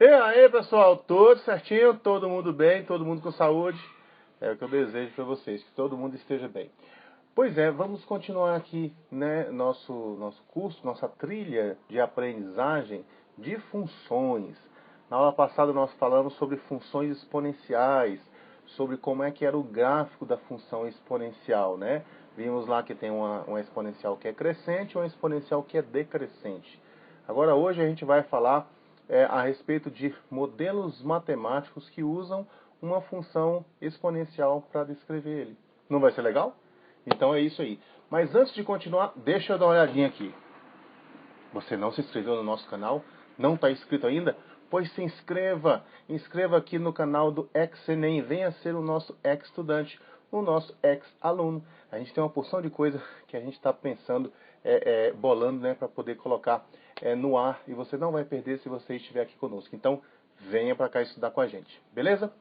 E aí, pessoal, tudo certinho? Todo mundo bem? Todo mundo com saúde? É o que eu desejo para vocês, que todo mundo esteja bem. Pois é, vamos continuar aqui, né, nosso curso, nossa trilha de aprendizagem de funções. Na aula passada nós falamos sobre funções exponenciais, sobre como é que era o gráfico da função exponencial, né? Vimos lá que tem uma exponencial que é crescente e uma exponencial que é decrescente. Agora hoje a gente vai falar a respeito de modelos matemáticos que usam uma função exponencial para descrever ele. Não vai ser legal? Então é isso aí. Mas antes de continuar, deixa eu dar uma olhadinha aqui. Você não se inscreveu no nosso canal? Não está inscrito ainda? Pois se inscreva! Inscreva aqui no canal do Ex-ENEM. Venha ser o nosso ex-estudante, o nosso ex-aluno. A gente tem uma porção de coisa que a gente está pensando, bolando, né, para poder colocar no ar. E você não vai perder se você estiver aqui conosco. Então, venha para cá estudar com a gente. Beleza?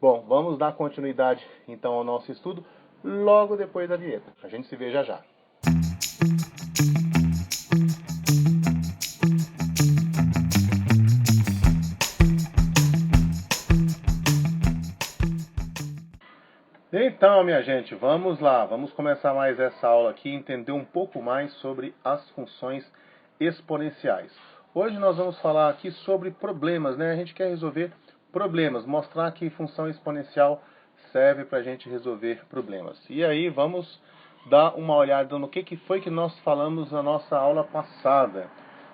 Bom, vamos dar continuidade então ao nosso estudo logo depois da vinheta. A gente se vê já já. Então, minha gente, vamos lá. Vamos começar mais essa aula aqui e entender um pouco mais sobre as funções exponenciais. Hoje nós vamos falar aqui sobre problemas, né? A gente quer resolver problemas, mostrar que função exponencial serve para a gente resolver problemas. E aí vamos dar uma olhada no que foi que nós falamos na nossa aula passada.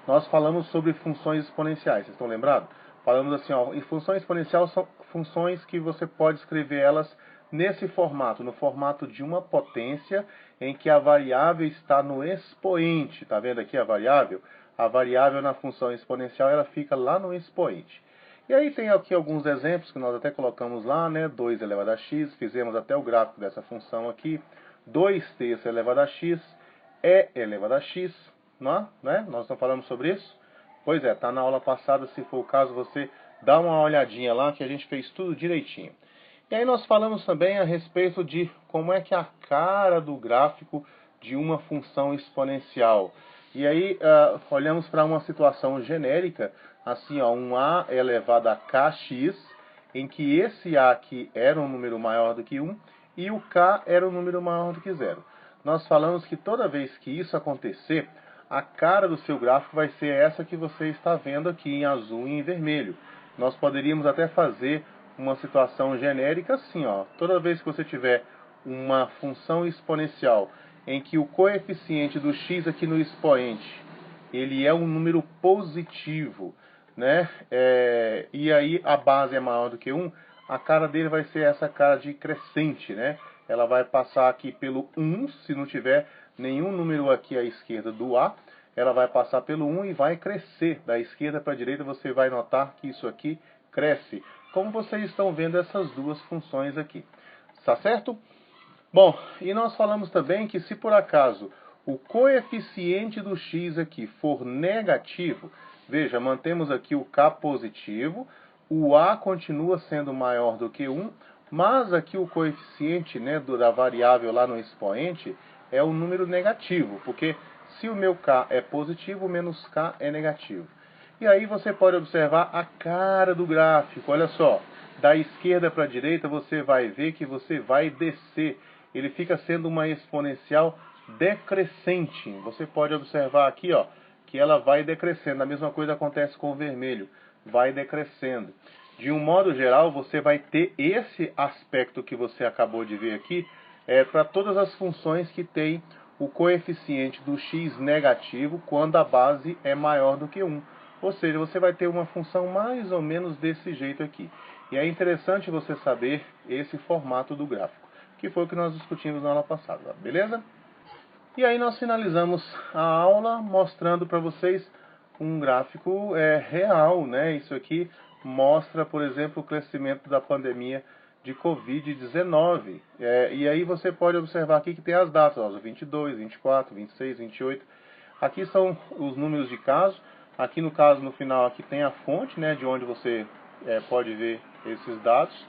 Nós falamos sobre funções exponenciais, vocês estão lembrados? Falamos assim, ó, função exponencial são funções que você pode escrever elas nesse formato, no formato de uma potência em que a variável está no expoente. Tá vendo aqui a variável? A variável na função exponencial ela fica lá no expoente. E aí tem aqui alguns exemplos que nós até colocamos lá, né? 2 elevado a x, fizemos até o gráfico dessa função aqui. 2 terços elevado a x, e elevado a x, não, né? Nós não falamos sobre isso? Pois é, tá na aula passada, se for o caso, você dá uma olhadinha lá que a gente fez tudo direitinho. E aí nós falamos também a respeito de como é que é a cara do gráfico de uma função exponencial. E aí olhamos para uma situação genérica, assim, ó, um a elevado a kx, em que esse a aqui era um número maior do que 1 e o k era um número maior do que 0. Nós falamos que toda vez que isso acontecer, a cara do seu gráfico vai ser essa que você está vendo aqui em azul e em vermelho. Nós poderíamos até fazer uma situação genérica assim, ó. Toda vez que você tiver uma função exponencial em que o coeficiente do x aqui no expoente, ele é um número positivo, né? E aí a base é maior do que 1, a cara dele vai ser essa cara de crescente, né? Ela vai passar aqui pelo 1, se não tiver nenhum número aqui à esquerda do A, ela vai passar pelo 1 e vai crescer. Da esquerda para a direita você vai notar que isso aqui cresce. Como vocês estão vendo essas duas funções aqui. Tá certo? Bom, e nós falamos também que se por acaso o coeficiente do x aqui for negativo, veja, mantemos aqui o k positivo, o a continua sendo maior do que 1, mas aqui o coeficiente, né, da variável lá no expoente é um número negativo, porque se o meu k é positivo, o menos k é negativo. E aí você pode observar a cara do gráfico, olha só, da esquerda para a direita você vai ver que você vai descer, ele fica sendo uma exponencial decrescente. Você pode observar aqui, ó, que ela vai decrescendo, a mesma coisa acontece com o vermelho, vai decrescendo. De um modo geral, você vai ter esse aspecto que você acabou de ver aqui, para todas as funções que têm o coeficiente do x negativo quando a base é maior do que 1. Ou seja, você vai ter uma função mais ou menos desse jeito aqui. E é interessante você saber esse formato do gráfico, que foi o que nós discutimos na aula passada, beleza? E aí nós finalizamos a aula mostrando para vocês um gráfico real, né? Isso aqui mostra, por exemplo, o crescimento da pandemia de Covid-19. E aí você pode observar aqui que tem as datas, ó, 22, 24, 26, 28. Aqui são os números de casos. Aqui no caso, no final, aqui tem a fonte, né, de onde você pode ver esses dados.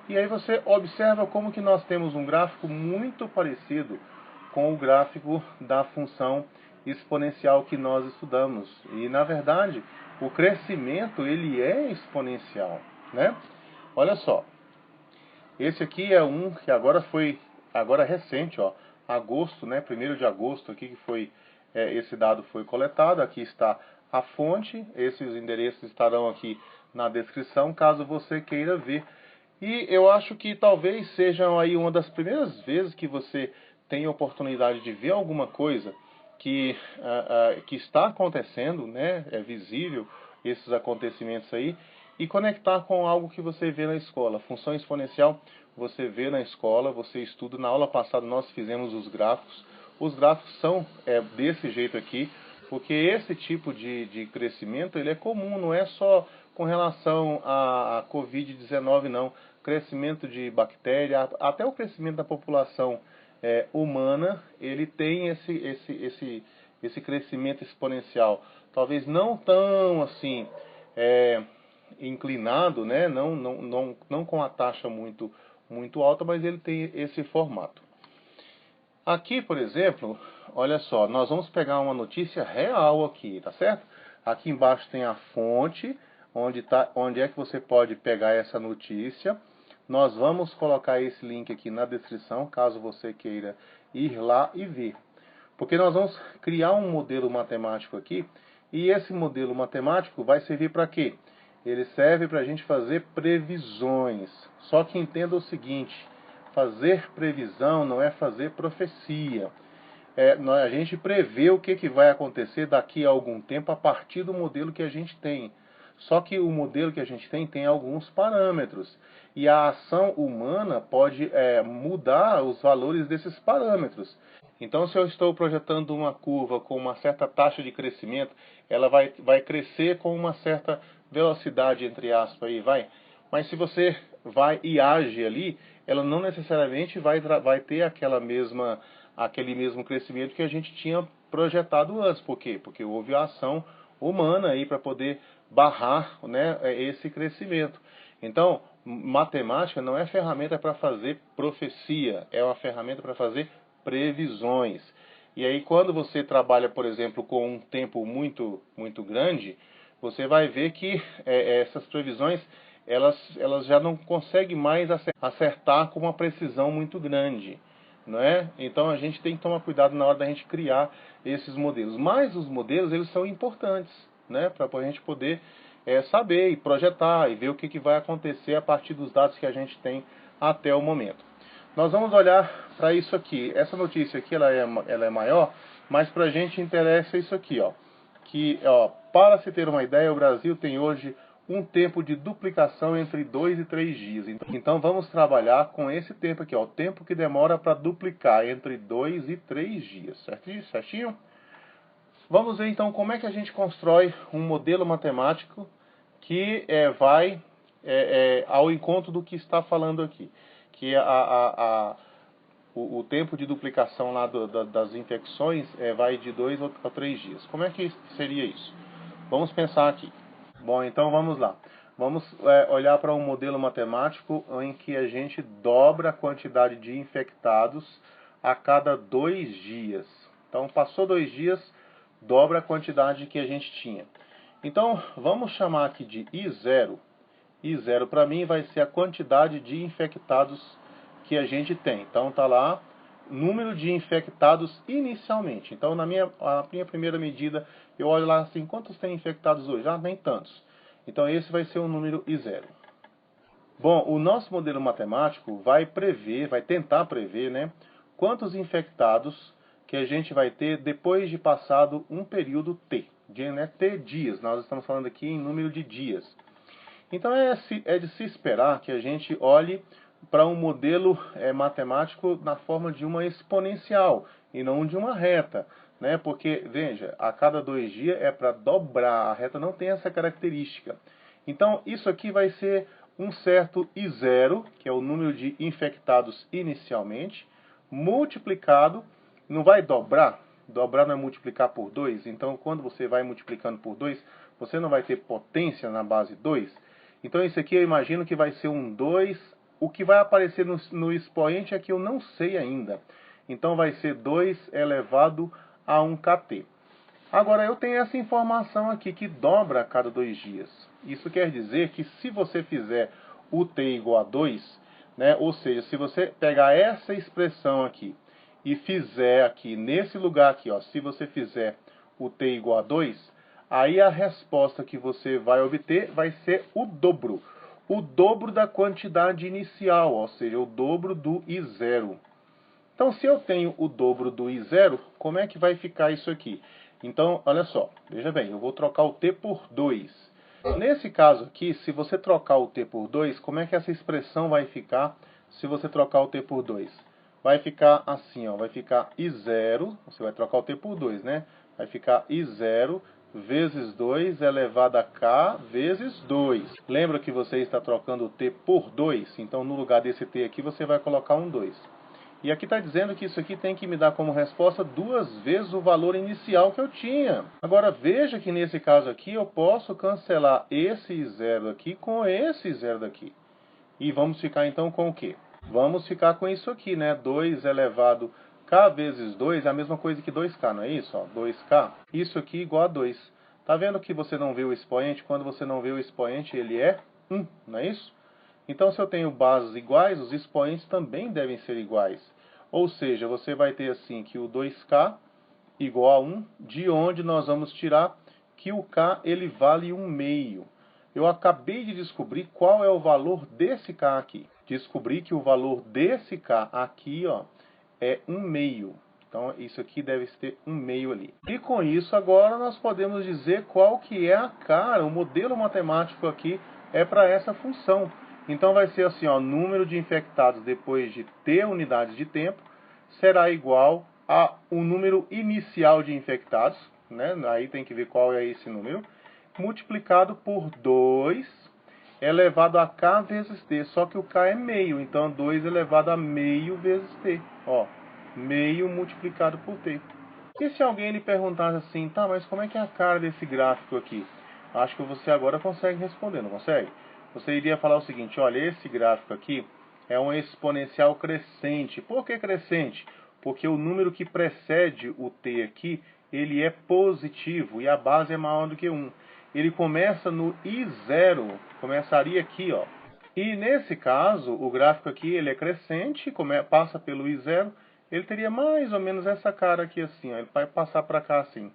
E aí você observa como que nós temos um gráfico muito parecido com o gráfico da função exponencial que nós estudamos. E, na verdade, o crescimento ele é exponencial, né? Olha só, esse aqui é um que agora recente, ó, agosto, né? 1º de agosto aqui que foi esse dado foi coletado. Aqui está a fonte, esses endereços estarão aqui na descrição, caso você queira ver. E eu acho que talvez sejam aí uma das primeiras vezes que você tem a oportunidade de ver alguma coisa que está acontecendo, né? É visível esses acontecimentos aí, e conectar com algo que você vê na escola. Função exponencial você vê na escola, você estuda. Na aula passada nós fizemos os gráficos. Os gráficos são desse jeito aqui, porque esse tipo de crescimento ele é comum, não é só com relação à Covid-19 não. Crescimento de bactéria, até o crescimento da população humana, ele tem esse crescimento exponencial. Talvez não tão assim inclinado, né? Não com a taxa muito alta, mas ele tem esse formato. Aqui, por exemplo, olha só, nós vamos pegar uma notícia real aqui, tá certo? Aqui embaixo tem a fonte, onde é que você pode pegar essa notícia. Nós vamos colocar esse link aqui na descrição, caso você queira ir lá e ver. Porque nós vamos criar um modelo matemático aqui, e esse modelo matemático vai servir para quê? Ele serve para a gente fazer previsões. Só que entenda o seguinte, fazer previsão não é fazer profecia. A gente prevê o que vai acontecer daqui a algum tempo a partir do modelo que a gente tem. Só que o modelo que a gente tem alguns parâmetros. E a ação humana pode mudar os valores desses parâmetros. Então, se eu estou projetando uma curva com uma certa taxa de crescimento, ela vai crescer com uma certa velocidade, entre aspas, aí, vai. Mas se você vai e age ali, ela não necessariamente vai ter aquele mesmo crescimento que a gente tinha projetado antes. Por quê? Porque houve a ação humana aí para poder barrar, né, esse crescimento. Então, matemática não é ferramenta para fazer profecia, é uma ferramenta para fazer previsões. E aí quando você trabalha, por exemplo, com um tempo muito grande, você vai ver que essas previsões elas já não conseguem mais acertar com uma precisão muito grande, não é? Então a gente tem que tomar cuidado na hora da gente criar esses modelos. Mas os modelos eles são importantes, né, para a gente poder saber e projetar e ver o que vai acontecer a partir dos dados que a gente tem até o momento. Nós vamos olhar para isso aqui. Essa notícia aqui ela é maior, mas para a gente interessa isso aqui, ó. Que, ó, para se ter uma ideia, o Brasil tem hoje um tempo de duplicação entre 2 e 3 dias. Então vamos trabalhar com esse tempo aqui, ó, o tempo que demora para duplicar entre 2 e 3 dias, certinho? Vamos ver então como é que a gente constrói um modelo matemático que vai ao encontro do que está falando aqui, que o tempo de duplicação lá das infecções vai de 2 a 3 dias. Como é que seria isso? Vamos pensar aqui. Bom, então vamos lá. Vamos olhar para um modelo matemático em que a gente dobra a quantidade de infectados a cada 2 dias. Então, passou 2 dias, dobra a quantidade que a gente tinha. Então, vamos chamar aqui de I0. I0 para mim vai ser a quantidade de infectados que a gente tem. Então, está lá número de infectados inicialmente. Então, a minha primeira medida, eu olho lá assim, quantos tem infectados hoje? Ah, nem tantos. Então, esse vai ser o número I0. Bom, o nosso modelo matemático vai tentar prever, né, quantos infectados que a gente vai ter depois de passado um período T, né, T dias. Nós estamos falando aqui em número de dias. Então, é de se esperar que a gente olhe para um modelo matemático na forma de uma exponencial e não de uma reta, né? Porque, veja, a cada 2 dias é para dobrar, a reta não tem essa característica. Então, isso aqui vai ser um certo I0, que é o número de infectados inicialmente, multiplicado, não vai dobrar? Dobrar não é multiplicar por 2, então quando você vai multiplicando por 2, você não vai ter potência na base 2. Então isso aqui eu imagino que vai ser um 2, o que vai aparecer no expoente é que eu não sei ainda. Então vai ser 2 elevado a 1 kt. Agora, eu tenho essa informação aqui que dobra a cada 2 dias. Isso quer dizer que se você fizer o t igual a 2, né, ou seja, se você pegar essa expressão aqui e fizer aqui, nesse lugar aqui, ó, se você fizer o t igual a 2, aí a resposta que você vai obter vai ser o dobro. O dobro da quantidade inicial, ou seja, o dobro do I0. Então, se eu tenho o dobro do I0, como é que vai ficar isso aqui? Então, olha só, veja bem, eu vou trocar o t por 2. Nesse caso aqui, se você trocar o t por 2, como é que essa expressão vai ficar se você trocar o t por 2? Vai ficar assim, ó, vai ficar I0, você vai trocar o t por 2, né? Vai ficar I0 vezes 2 elevado a k vezes 2. Lembra que você está trocando o t por 2? Então, no lugar desse t aqui, você vai colocar um 2. E aqui está dizendo que isso aqui tem que me dar como resposta 2 vezes o valor inicial que eu tinha. Agora veja que nesse caso aqui eu posso cancelar esse zero aqui com esse zero daqui. E vamos ficar então com o quê? Vamos ficar com isso aqui, né? 2 elevado k vezes 2 é a mesma coisa que 2k, não é isso? Ó, 2k. Isso aqui igual a 2. Tá vendo que você não vê o expoente? Quando você não vê o expoente, ele é 1, não é isso? Então, se eu tenho bases iguais, os expoentes também devem ser iguais. Ou seja, você vai ter assim que o 2k igual a 1, de onde nós vamos tirar que o k ele vale 1 meio. Eu acabei de descobrir qual é o valor desse k aqui. Descobri que o valor desse k aqui, ó, é 1 meio. Então, isso aqui deve ter 1 meio ali. E com isso, agora nós podemos dizer qual que é a cara, o modelo matemático aqui é para essa função. Então vai ser assim, ó, número de infectados depois de t unidades de tempo será igual a o número inicial de infectados, né? Aí tem que ver qual é esse número, multiplicado por 2 elevado a k vezes t, só que o k é meio, então 2 elevado a meio vezes t, ó, meio multiplicado por t. E se alguém lhe perguntasse assim, tá, mas como é que é a cara desse gráfico aqui? Acho que você agora consegue responder, não consegue? Você iria falar o seguinte, olha, esse gráfico aqui é um exponencial crescente. Por que crescente? Porque o número que precede o t aqui, ele é positivo e a base é maior do que 1. Ele começa no I0, começaria aqui, ó. E nesse caso, o gráfico aqui ele é crescente, passa pelo I0, ele teria mais ou menos essa cara aqui assim, ó, ele vai passar para cá assim.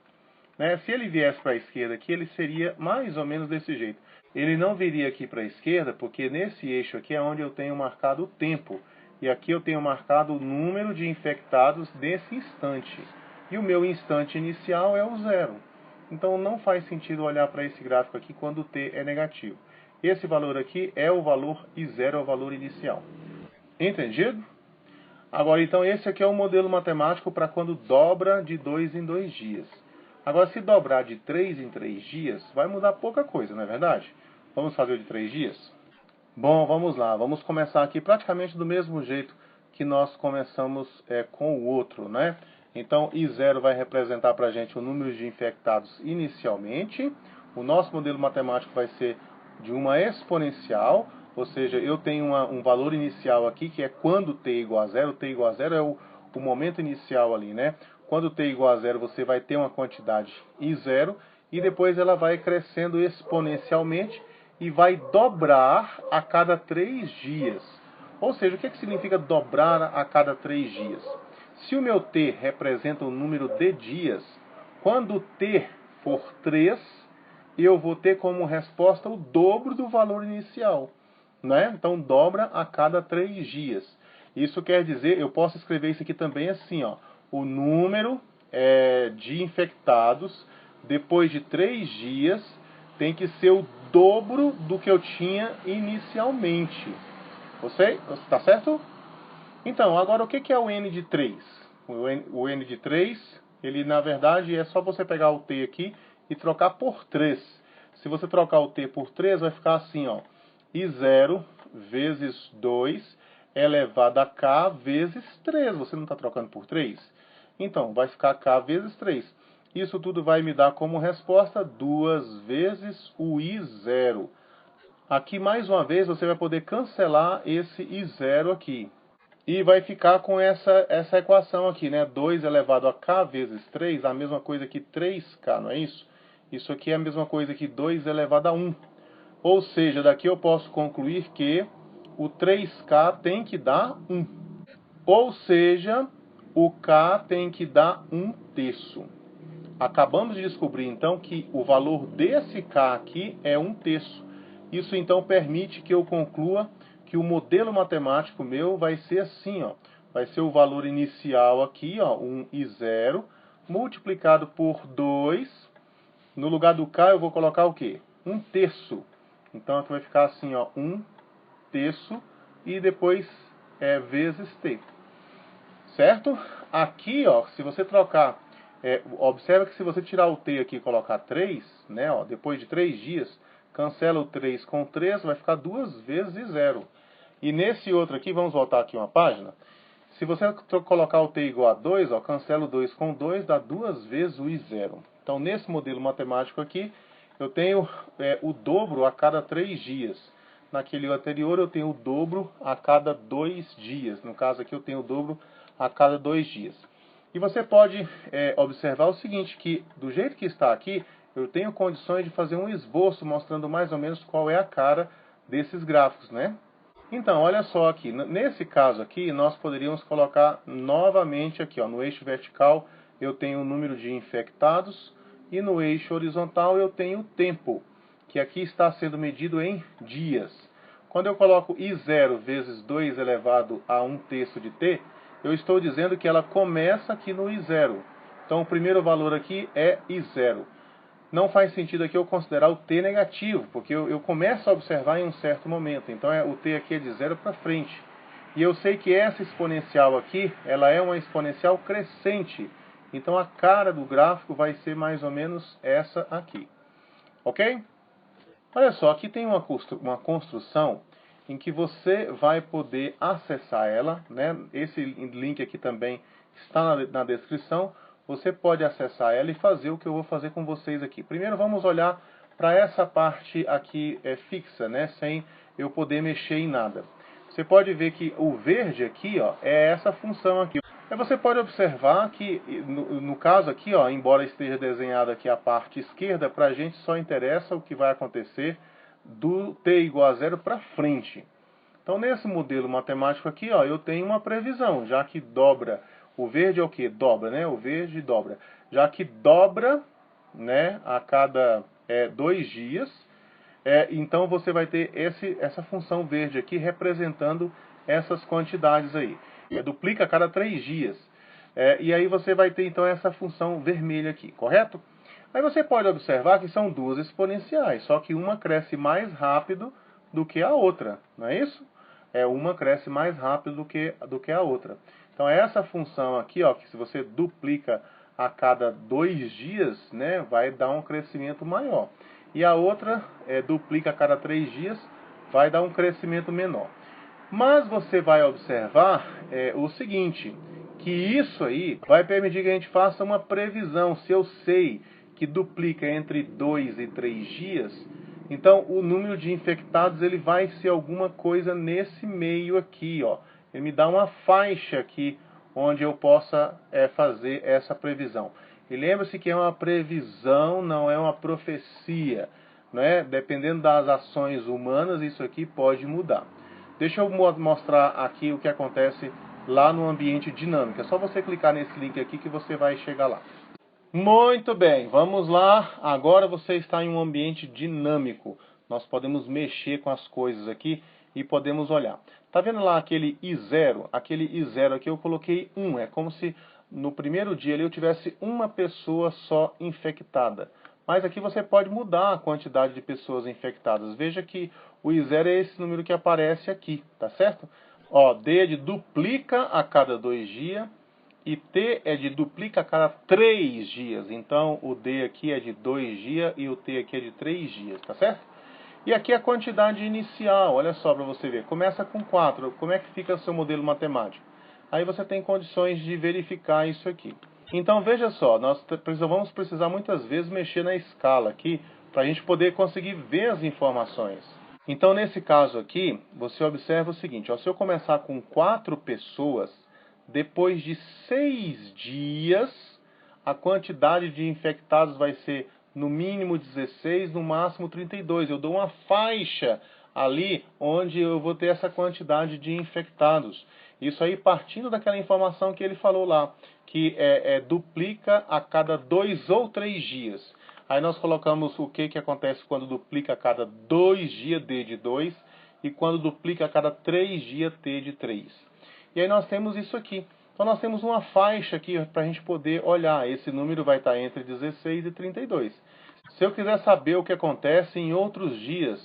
Né? Se ele viesse para a esquerda aqui, ele seria mais ou menos desse jeito. Ele não viria aqui para a esquerda, porque nesse eixo aqui é onde eu tenho marcado o tempo. E aqui eu tenho marcado o número de infectados nesse instante. E o meu instante inicial é o 0. Então não faz sentido olhar para esse gráfico aqui quando o t é negativo. Esse valor aqui é o valor I0, é o valor inicial. Entendido? Agora, então, esse aqui é o modelo matemático para quando dobra de 2 em 2 dias. Agora, se dobrar de 3 em 3 dias, vai mudar pouca coisa, não é verdade? Vamos fazer o de 3 dias? Bom, vamos lá. Vamos começar aqui praticamente do mesmo jeito que nós começamos com o outro, né? Então, I0 vai representar para a gente o número de infectados inicialmente. O nosso modelo matemático vai ser de uma exponencial, ou seja, eu tenho um valor inicial aqui, que é quando t igual a 0. T igual a 0 é o momento inicial ali, né? Quando t igual a 0, você vai ter uma quantidade I0, e depois ela vai crescendo exponencialmente e vai dobrar a cada 3 dias. Ou seja, o que significa dobrar a cada 3 dias? Se o meu t representa o número de dias, quando t for 3, eu vou ter como resposta o dobro do valor inicial. Né? Então, dobra a cada 3 dias. Isso quer dizer, eu posso escrever isso aqui também assim, ó, o número de infectados depois de 3 dias tem que ser o dobro do que eu tinha inicialmente. Você? Tá certo? Então, agora o que é o n de 3? O n de 3, ele na verdade é só você pegar o t aqui e trocar por 3. Se você trocar o t por 3, vai ficar assim, ó, I0 vezes 2 elevado a k vezes 3. Você não está trocando por 3? Então, vai ficar k vezes 3. Isso tudo vai me dar como resposta 2 vezes o I0. Aqui, mais uma vez, você vai poder cancelar esse I0 aqui. E vai ficar com essa equação aqui, né? 2 elevado a k vezes 3, a mesma coisa que 3k, não é isso? Isso aqui é a mesma coisa que 2 elevado a 1. Ou seja, daqui eu posso concluir que o 3k tem que dar 1. Ou seja, o k tem que dar 1/3. Acabamos de descobrir, então, que o valor desse k aqui é 1/3. Isso, então, permite que eu conclua que o modelo matemático meu vai ser assim, ó. Vai ser o valor inicial aqui, ó, 1 e 0, multiplicado por 2. No lugar do k eu vou colocar o quê? 1/3. Então aqui vai ficar assim, ó, 1/3 e depois vezes t. Certo? Aqui, ó, se você trocar, observa que se você tirar o t aqui e colocar 3, né, ó, depois de 3 dias, cancela o 3 com 3, vai ficar 2 vezes 0. E nesse outro aqui, vamos voltar aqui uma página. Se você colocar o t igual a 2, ó, cancela o 2 com 2, dá 2 vezes o i0. Então, nesse modelo matemático aqui, eu tenho o dobro a cada 3 dias. Naquele anterior, eu tenho o dobro a cada 2 dias. No caso aqui, eu tenho o dobro a cada 2 dias. E você pode observar o seguinte, que do jeito que está aqui, eu tenho condições de fazer um esboço mostrando mais ou menos qual é a cara desses gráficos, né? Então, olha só aqui, nesse caso aqui, nós poderíamos colocar novamente aqui, ó, no eixo vertical eu tenho o número de infectados e no eixo horizontal eu tenho o tempo, que aqui está sendo medido em dias. Quando eu coloco I0 vezes 2 elevado a 1/3 de t, eu estou dizendo que ela começa aqui no I0. Então, o primeiro valor aqui é I0. Não faz sentido aqui eu considerar o t negativo, porque eu começo a observar em um certo momento. Então o t aqui é de 0 para frente. E eu sei que essa exponencial aqui, ela é uma exponencial crescente. Então a cara do gráfico vai ser mais ou menos essa aqui. Ok? Olha só, aqui tem uma construção em que você vai poder acessar ela, né? Esse link aqui também está na descrição. Você pode acessar ela e fazer o que eu vou fazer com vocês aqui. Primeiro vamos olhar para essa parte aqui fixa, né? Sem eu poder mexer em nada. Você pode ver que o verde aqui, ó, é essa função aqui. Aí você pode observar que, no caso aqui, ó, embora esteja desenhado aqui a parte esquerda, para a gente só interessa o que vai acontecer do t igual a 0 para frente. Então, nesse modelo matemático aqui, ó, eu tenho uma previsão, já que dobra. O verde é o que? Dobra, né? O verde dobra. Já que dobra, né, a cada 2 dias, então você vai ter essa função verde aqui representando essas quantidades aí. Duplica a cada 3 dias. E aí você vai ter então essa função vermelha aqui, correto? Aí você pode observar que são duas exponenciais, só que uma cresce mais rápido do que a outra, não é isso? Uma cresce mais rápido do que a outra. Então essa função aqui, ó, que se você duplica a cada 2 dias, né, vai dar um crescimento maior. E a outra duplica a cada 3 dias, vai dar um crescimento menor. Mas você vai observar o seguinte, que isso aí vai permitir que a gente faça uma previsão. Se eu sei que duplica entre 2 e 3 dias, então o número de infectados ele vai ser alguma coisa nesse meio aqui, ó. Ele me dá uma faixa aqui onde eu possa fazer essa previsão. E lembre-se que é uma previsão, não é uma profecia, né? Dependendo das ações humanas, isso aqui pode mudar. Deixa eu mostrar aqui o que acontece lá no ambiente dinâmico. É só você clicar nesse link aqui que você vai chegar lá. Muito bem, vamos lá. Agora você está em um ambiente dinâmico. Nós podemos mexer com as coisas aqui e podemos olhar. Tá vendo lá aquele I0? Aquele I0 aqui eu coloquei 1. É como se no primeiro dia ali eu tivesse uma pessoa só infectada. Mas aqui você pode mudar a quantidade de pessoas infectadas. Veja que o I0 é esse número que aparece aqui, tá certo? Ó, D é de duplica a cada 2 dias e T é de duplica a cada 3 dias. Então o D aqui é de 2 dias e o T aqui é de 3 dias, tá certo? E aqui a quantidade inicial, olha só para você ver. Começa com 4. Como é que fica o seu modelo matemático? Aí você tem condições de verificar isso aqui. Então veja só, nós vamos precisar muitas vezes mexer na escala aqui para a gente poder conseguir ver as informações. Então, nesse caso aqui, você observa o seguinte, ó, se eu começar com 4 pessoas, depois de 6 dias, a quantidade de infectados vai ser no mínimo 16, no máximo 32. Eu dou uma faixa ali onde eu vou ter essa quantidade de infectados. Isso aí partindo daquela informação que ele falou lá, que duplica a cada 2 ou 3 dias. Aí nós colocamos o que acontece quando duplica a cada 2 dias, D de 2, e quando duplica a cada 3 dias, T de 3. E aí nós temos isso aqui. Então nós temos uma faixa aqui para a gente poder olhar. Esse número vai estar entre 16 e 32. Se eu quiser saber o que acontece em outros dias,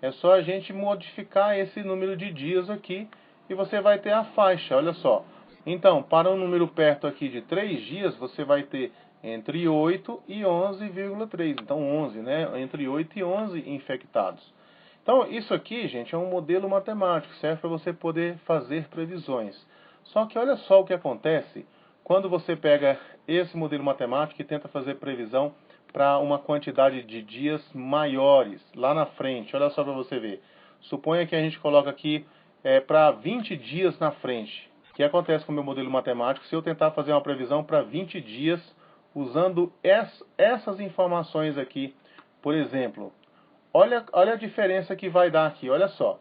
é só a gente modificar esse número de dias aqui e você vai ter a faixa, olha só. Então, para um número perto aqui de 3 dias, você vai ter entre 8 e 11,3. Então 11, né? Entre 8 e 11 infectados. Então isso aqui, gente, é um modelo matemático, serve para você poder fazer previsões. Só que olha só o que acontece quando você pega esse modelo matemático e tenta fazer previsão para uma quantidade de dias maiores, lá na frente. Olha só para você ver. Suponha que a gente coloca aqui para 20 dias na frente. O que acontece com o meu modelo matemático se eu tentar fazer uma previsão para 20 dias usando essas informações aqui? Por exemplo, olha a diferença que vai dar aqui, olha só.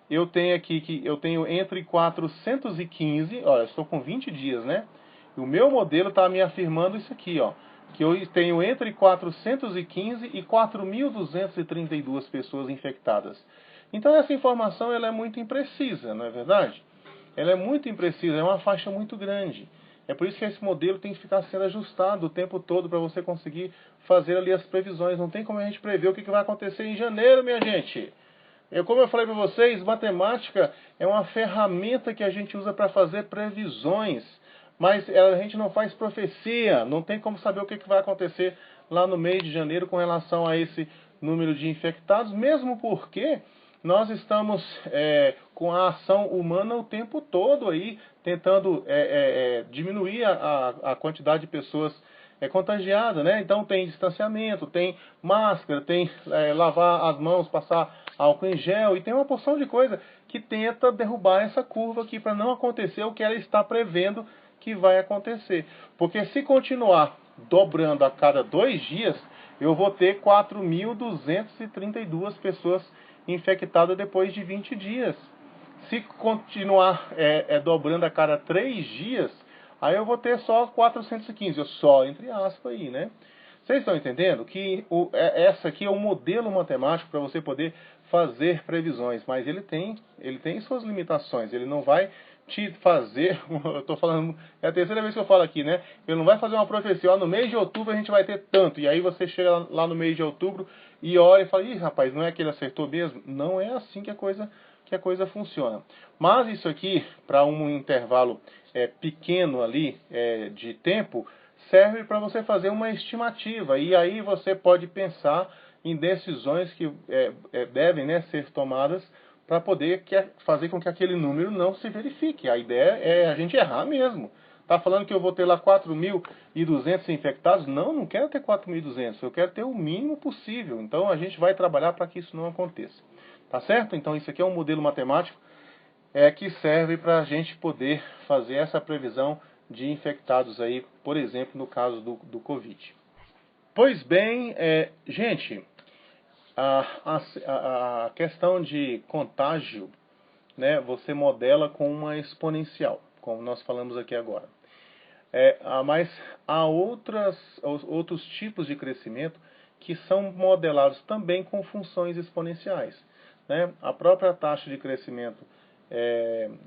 Eu tenho aqui que eu tenho entre 415, olha, estou com 20 dias, né? E o meu modelo está me afirmando isso aqui, ó, que eu tenho entre 415 e 4.232 pessoas infectadas. Então essa informação ela é muito imprecisa, não é verdade? Ela é muito imprecisa, é uma faixa muito grande. É por isso que esse modelo tem que ficar sendo ajustado o tempo todo para você conseguir fazer ali as previsões. Não tem como a gente prever o que vai acontecer em janeiro, minha gente. Como eu falei para vocês, matemática é uma ferramenta que a gente usa para fazer previsões. Mas a gente não faz profecia, não tem como saber o que vai acontecer lá no mês de janeiro com relação a esse número de infectados, mesmo porque nós estamos com a ação humana o tempo todo aí, tentando diminuir a quantidade de pessoas contagiadas, né? Então tem distanciamento, tem máscara, tem lavar as mãos, passar álcool em gel, e tem uma porção de coisa que tenta derrubar essa curva aqui para não acontecer o que ela está prevendo que vai acontecer. Porque se continuar dobrando a cada 2 dias, eu vou ter 4.232 pessoas infectadas depois de 20 dias. Se continuar dobrando a cada 3 dias, aí eu vou ter só 415, só entre aspas aí, né? Vocês estão entendendo que essa aqui é um modelo matemático para você poder fazer previsões, mas ele tem suas limitações, ele não vai te fazer, eu estou falando, é a terceira vez que eu falo aqui, né? Ele não vai fazer uma profecia, ó, no mês de outubro a gente vai ter tanto, e aí você chega lá no mês de outubro e olha e fala, ih, rapaz, não é que ele acertou mesmo? Não é assim que a coisa funciona. Mas isso aqui, para um intervalo pequeno ali de tempo, serve para você fazer uma estimativa, e aí você pode pensar em decisões que devem, né, ser tomadas para poder fazer com que aquele número não se verifique. A ideia é a gente errar mesmo. Tá falando que eu vou ter lá 4.200 infectados? Não, não quero ter 4.200. Eu quero ter o mínimo possível. Então a gente vai trabalhar para que isso não aconteça. Tá certo? Então isso aqui é um modelo matemático que serve para a gente poder fazer essa previsão de infectados aí, por exemplo, no caso do Covid. Pois bem, gente, a questão de contágio, né, você modela com uma exponencial, como nós falamos aqui agora. Mas há outros tipos de crescimento que são modelados também com funções exponenciais, né? A própria taxa de crescimento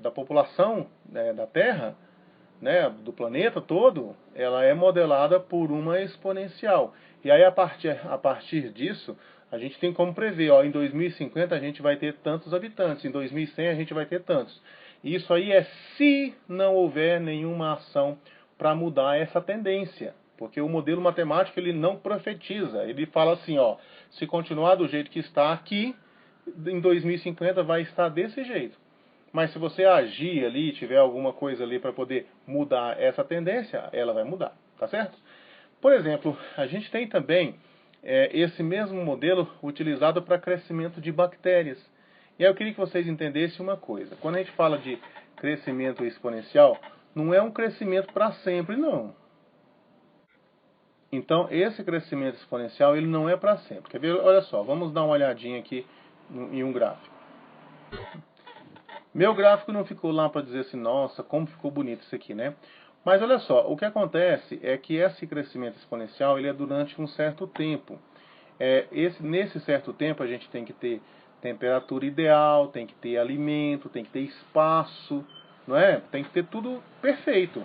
da população da Terra, né, do planeta todo, ela é modelada por uma exponencial. E aí, a partir disso, a gente tem como prever, ó, em 2050 a gente vai ter tantos habitantes, em 2100 a gente vai ter tantos. Isso aí é se não houver nenhuma ação para mudar essa tendência. Porque o modelo matemático ele não profetiza, ele fala assim, ó, se continuar do jeito que está aqui, em 2050 vai estar desse jeito. Mas se você agir ali, tiver alguma coisa ali para poder mudar essa tendência, ela vai mudar, tá certo? Por exemplo, a gente tem também esse mesmo modelo utilizado para crescimento de bactérias. E aí eu queria que vocês entendessem uma coisa. Quando a gente fala de crescimento exponencial, não é um crescimento para sempre, não. Então, esse crescimento exponencial, ele não é para sempre. Quer ver? Olha só, vamos dar uma olhadinha aqui em um gráfico. Meu gráfico não ficou lá para dizer assim, nossa, como ficou bonito isso aqui, né? Mas olha só, o que acontece é que esse crescimento exponencial, ele é durante um certo tempo. Nesse certo tempo, a gente tem que ter temperatura ideal, tem que ter alimento, tem que ter espaço, não é? Tem que ter tudo perfeito.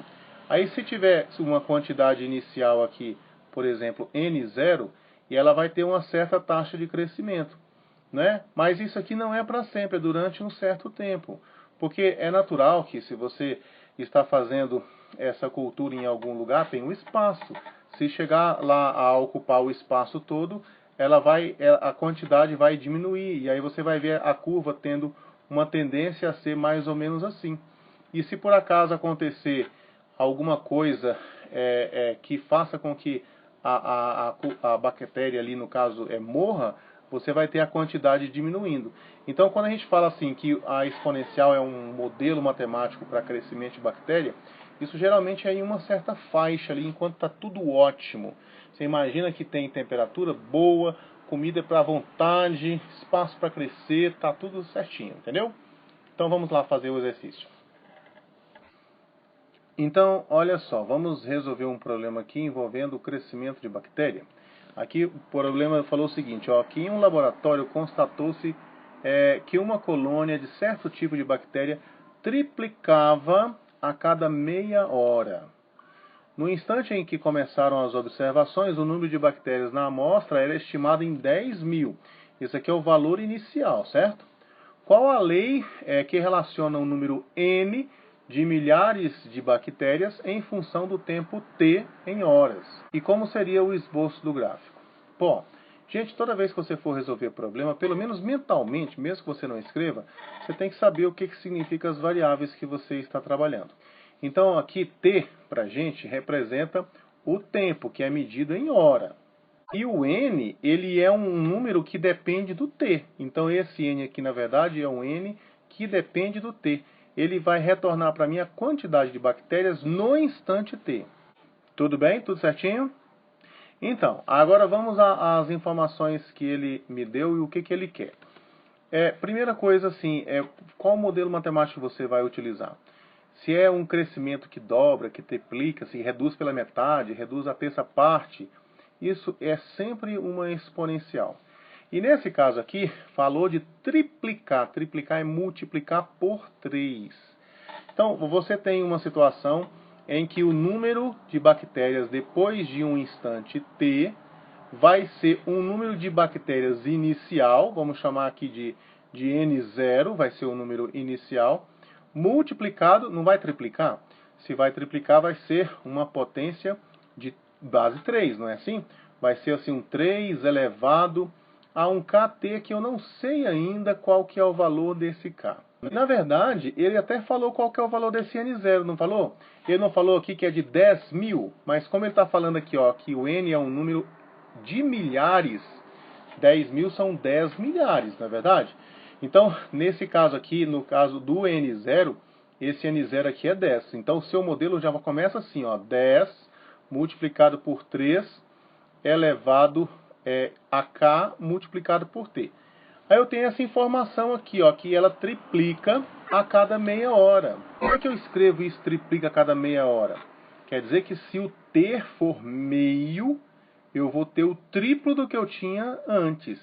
Aí se tiver uma quantidade inicial aqui, por exemplo, N0, e ela vai ter uma certa taxa de crescimento, né? Mas isso aqui não é para sempre, é durante um certo tempo. Porque é natural que se você está fazendo essa cultura em algum lugar, tem um espaço. Se chegar lá a ocupar o espaço todo, a quantidade vai diminuir. E aí você vai ver a curva tendo uma tendência a ser mais ou menos assim. E se por acaso acontecer alguma coisa que faça com que a bactéria ali, no caso, morra, você vai ter a quantidade diminuindo. Então, quando a gente fala assim que a exponencial é um modelo matemático para crescimento de bactéria, isso geralmente é em uma certa faixa ali, enquanto está tudo ótimo. Você imagina que tem temperatura boa, comida para vontade, espaço para crescer, está tudo certinho, entendeu? Então vamos lá fazer o exercício. Então, olha só, vamos resolver um problema aqui envolvendo o crescimento de bactéria. Aqui o problema falou o seguinte, ó, que em um laboratório constatou-se que uma colônia de certo tipo de bactéria triplicava a cada meia hora. No instante em que começaram as observações, o número de bactérias na amostra era estimado em 10.000. Esse aqui é o valor inicial, certo? Qual a lei que relaciona o número N de milhares de bactérias em função do tempo T em horas? E como seria o esboço do gráfico? Bom, gente, toda vez que você for resolver problema, pelo menos mentalmente, mesmo que você não escreva, você tem que saber o que significa as variáveis que você está trabalhando. Então aqui T, para a gente, representa o tempo, que é medido em hora. E o N, ele é um número que depende do T. Então esse N aqui, na verdade, é um N que depende do T. Ele vai retornar para mim a quantidade de bactérias no instante T. Tudo bem? Tudo certinho? Então, agora vamos às informações que ele me deu e o que ele quer. Primeira coisa, assim, qual modelo matemático você vai utilizar? Se é um crescimento que dobra, que triplica, se reduz pela metade, reduz a terça parte, isso é sempre uma exponencial. E nesse caso aqui, falou de triplicar. Triplicar é multiplicar por 3. Então, você tem uma situação em que o número de bactérias depois de um instante t vai ser um número de bactérias inicial, vamos chamar aqui de N0, vai ser o número inicial, multiplicado, não vai triplicar? Se vai triplicar, vai ser uma potência de base 3, não é assim? Vai ser assim um 3 elevado a um kT, que eu não sei ainda qual que é o valor desse K. Na verdade, ele até falou qual que é o valor desse N0, não falou? Ele não falou aqui que é de 10.000, mas como ele está falando aqui, ó, que o N é um número de milhares, 10.000 são 10 milhares, não é verdade? Então, nesse caso aqui, no caso do N0, esse N0 aqui é 10. Então, o seu modelo já começa assim, ó, 10 multiplicado por 3 elevado a K multiplicado por T. Aí eu tenho essa informação aqui, ó, que ela triplica a cada meia hora. Como é que eu escrevo isso, triplica a cada meia hora? Quer dizer que se o T for meio, eu vou ter o triplo do que eu tinha antes.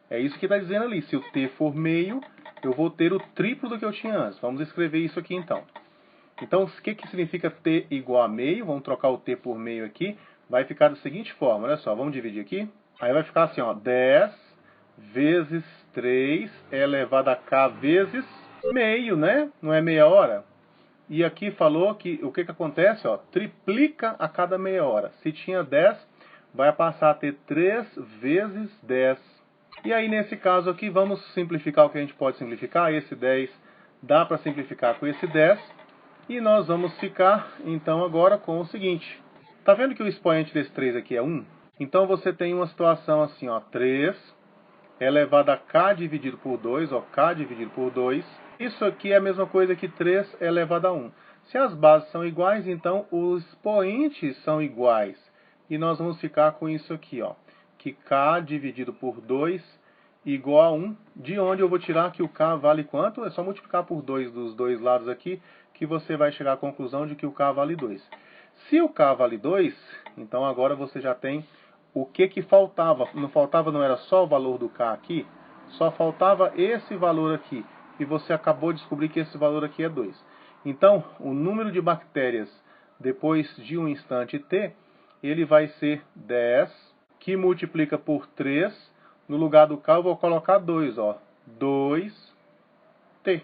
É isso que está dizendo ali. Se o T for meio, eu vou ter o triplo do que eu tinha antes. Vamos escrever isso aqui então. Então, o que significa T igual a meio? Vamos trocar o T por meio aqui. Vai ficar da seguinte forma, olha só, vamos dividir aqui. Aí vai ficar assim, ó, 10 vezes 3 elevado a K vezes meio, né? Não é meia hora? E aqui falou que o que acontece, ó, triplica a cada meia hora. Se tinha 10, vai passar a ter 3 vezes 10. E aí, nesse caso aqui, vamos simplificar o que a gente pode simplificar. Esse 10 dá para simplificar com esse 10. E nós vamos ficar, então, agora com o seguinte. Tá vendo que o expoente desse 3 aqui é 1? Então você tem uma situação assim, ó, 3 elevado a k dividido por 2, ó, k dividido por 2. Isso aqui é a mesma coisa que 3 elevado a 1. Se as bases são iguais, então os expoentes são iguais. E nós vamos ficar com isso aqui, ó, que k dividido por 2 igual a 1, de onde eu vou tirar que o k vale quanto? É só multiplicar por 2 dos dois lados aqui, que você vai chegar à conclusão de que o k vale 2. Se o k vale 2, então agora você já tem o que faltava. Não faltava, não era só o valor do k aqui, só faltava esse valor aqui. E você acabou de descobrir que esse valor aqui é 2. Então, o número de bactérias depois de um instante t, ele vai ser 10, que multiplica por 3. No lugar do k eu vou colocar 2, ó. 2t.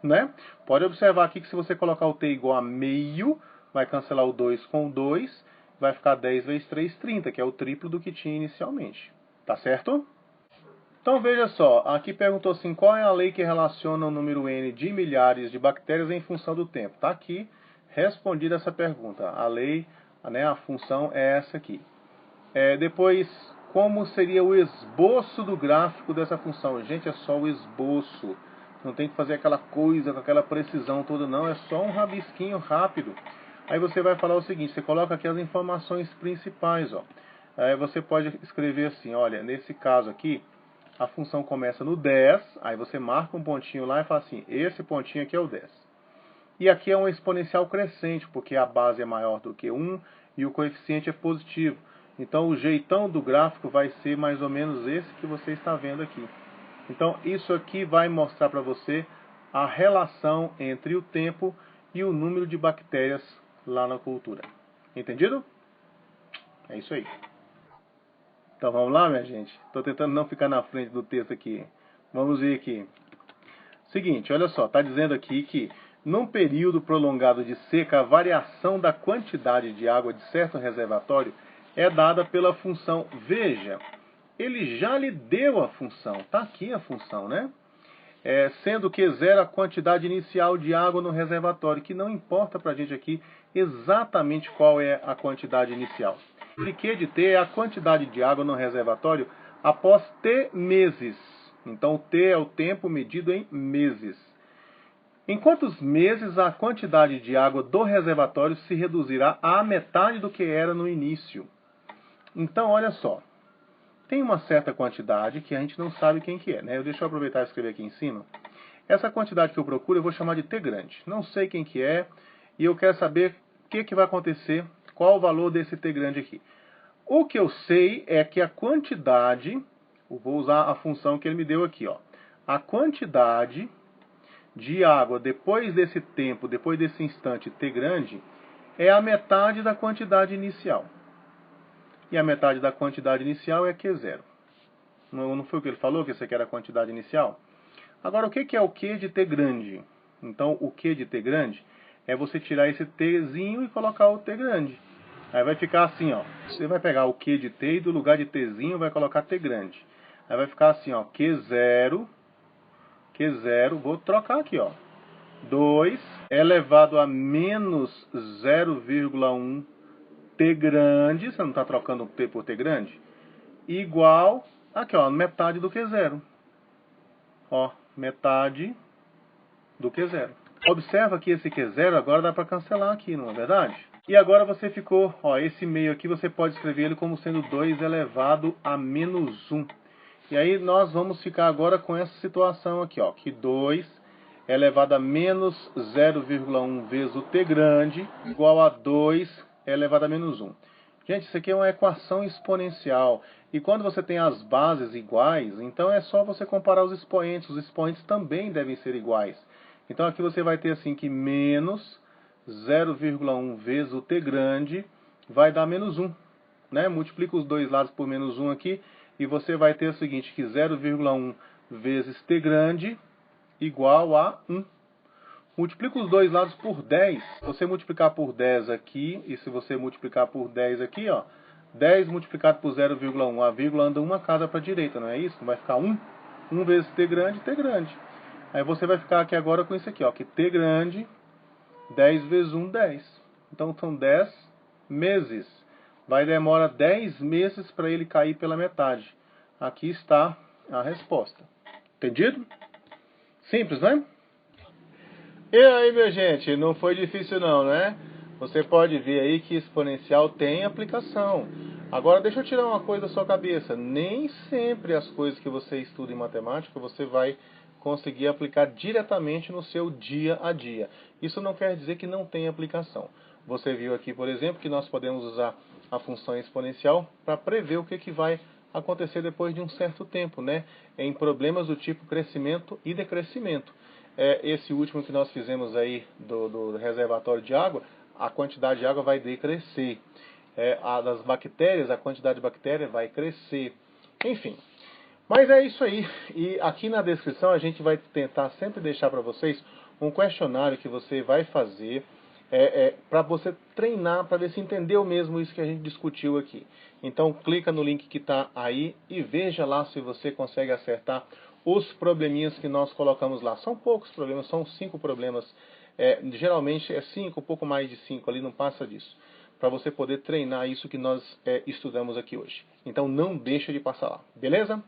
Né? Pode observar aqui que se você colocar o t igual a meio, vai cancelar o 2 com o 2, vai ficar 10 vezes 3, 30, que é o triplo do que tinha inicialmente. Tá certo? Então veja só, aqui perguntou assim, qual é a lei que relaciona o número n de milhares de bactérias em função do tempo? Está aqui respondida essa pergunta. A lei, né, a função é essa aqui. Depois, como seria o esboço do gráfico dessa função? Gente, é só o esboço. Não tem que fazer aquela coisa com aquela precisão toda, não. É só um rabisquinho rápido. Aí você vai falar o seguinte, você coloca aqui as informações principais, ó. Aí você pode escrever assim, olha, nesse caso aqui, a função começa no 10, aí você marca um pontinho lá e fala assim, esse pontinho aqui é o 10. E aqui é um exponencial crescente, porque a base é maior do que 1 e o coeficiente é positivo. Então o jeitão do gráfico vai ser mais ou menos esse que você está vendo aqui. Então isso aqui vai mostrar para você a relação entre o tempo e o número de bactérias lá na cultura. Entendido? É isso aí. Então vamos lá, minha gente. Estou tentando não ficar na frente do texto aqui. Vamos ver aqui. Seguinte, olha só, está dizendo aqui que num período prolongado de seca, a variação da quantidade de água de certo reservatório é dada pela função. Veja, ele já lhe deu a função. Está aqui a função, né? Sendo que zero a quantidade inicial de água no reservatório, que não importa para a gente aqui exatamente qual é a quantidade inicial. O Q de T é a quantidade de água no reservatório após T meses. Então, o T é o tempo medido em meses. Em quantos meses a quantidade de água do reservatório se reduzirá à metade do que era no início? Então, olha só. Tem uma certa quantidade que a gente não sabe quem que é, né? Deixa eu aproveitar e escrever aqui em cima. Essa quantidade que eu procuro eu vou chamar de T grande. Não sei quem que é e eu quero saber o que vai acontecer, qual o valor desse T grande aqui. O que eu sei é que a quantidade, eu vou usar a função que ele me deu aqui, ó. A quantidade de água depois desse tempo, depois desse instante T grande, é a metade da quantidade inicial. E a metade da quantidade inicial é Q0. Não foi o que ele falou, que isso aqui era a quantidade inicial? Agora, o que é o Q de T grande? Então, o Q de T grande é você tirar esse Tzinho e colocar o T grande. Aí vai ficar assim, ó. Você vai pegar o Q de T e do lugar de Tzinho vai colocar T grande. Aí vai ficar assim, ó. Q0, vou trocar aqui, ó. 2 elevado a menos 0,1 T grande, você não está trocando T por T grande, igual, aqui ó, metade do Q0. Ó, metade do Q0. Observa que esse Q0 agora dá para cancelar aqui, não é verdade? E agora você ficou, ó, esse meio aqui você pode escrever ele como sendo 2 elevado a menos 1. E aí nós vamos ficar agora com essa situação aqui, ó, que 2 elevado a menos 0,1 vezes o T grande igual a 2 elevado a menos 1. Gente, isso aqui é uma equação exponencial. E quando você tem as bases iguais, então é só você comparar os expoentes. Os expoentes também devem ser iguais. Então aqui você vai ter assim que menos 0,1 vezes o T grande vai dar menos 1. Né? Multiplica os dois lados por menos 1 aqui e você vai ter o seguinte, que 0,1 vezes T grande igual a 1. Multiplica os dois lados por 10. Se você multiplicar por 10 aqui, e se você multiplicar por 10 aqui, ó, 10 multiplicado por 0,1, a vírgula anda uma casa para a direita, não é isso? Não vai ficar 1? 1 vezes T grande, T grande. Aí você vai ficar aqui agora com isso aqui, ó, que T grande, 10 vezes 1, 10. Então são 10 meses. vai demorar 10 meses para ele cair pela metade. Aqui está a resposta. Entendido? Simples, né? E aí, minha gente, não foi difícil não, né? Você pode ver aí que exponencial tem aplicação. Agora, deixa eu tirar uma coisa da sua cabeça. Nem sempre as coisas que você estuda em matemática você vai conseguir aplicar diretamente no seu dia a dia. Isso não quer dizer que não tem aplicação. Você viu aqui, por exemplo, que nós podemos usar a função exponencial para prever o que vai acontecer depois de um certo tempo, né? Em problemas do tipo crescimento e decrescimento. Esse último que nós fizemos aí do reservatório de água, a quantidade de água vai decrescer. A das bactérias, a quantidade de bactérias vai crescer. Enfim, mas é isso aí. E aqui na descrição a gente vai tentar sempre deixar para vocês um questionário que você vai fazer para você treinar, para ver se entendeu mesmo isso que a gente discutiu aqui. Então clica no link que está aí e veja lá se você consegue acertar os probleminhas que nós colocamos lá. São poucos problemas, são 5 problemas. Geralmente é 5, um pouco mais de 5 ali, não passa disso. Para você poder treinar isso que nós estudamos aqui hoje. Então não deixa de passar lá, beleza?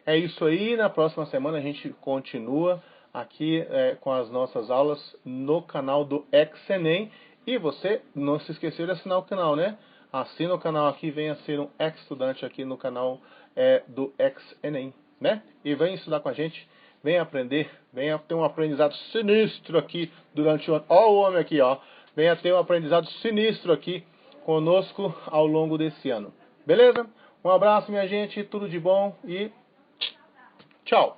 É isso aí, na próxima semana a gente continua aqui com as nossas aulas no canal do Xenem. E você não se esqueceu de assinar o canal, né? Assina o canal aqui, venha ser um ex-estudante aqui no canal do Xenem, né? E venha estudar com a gente, venha aprender, venha ter um aprendizado sinistro aqui durante o ano. Ó o homem aqui, ó. Venha ter um aprendizado sinistro aqui conosco ao longo desse ano. Beleza? Um abraço, minha gente, tudo de bom e tchau!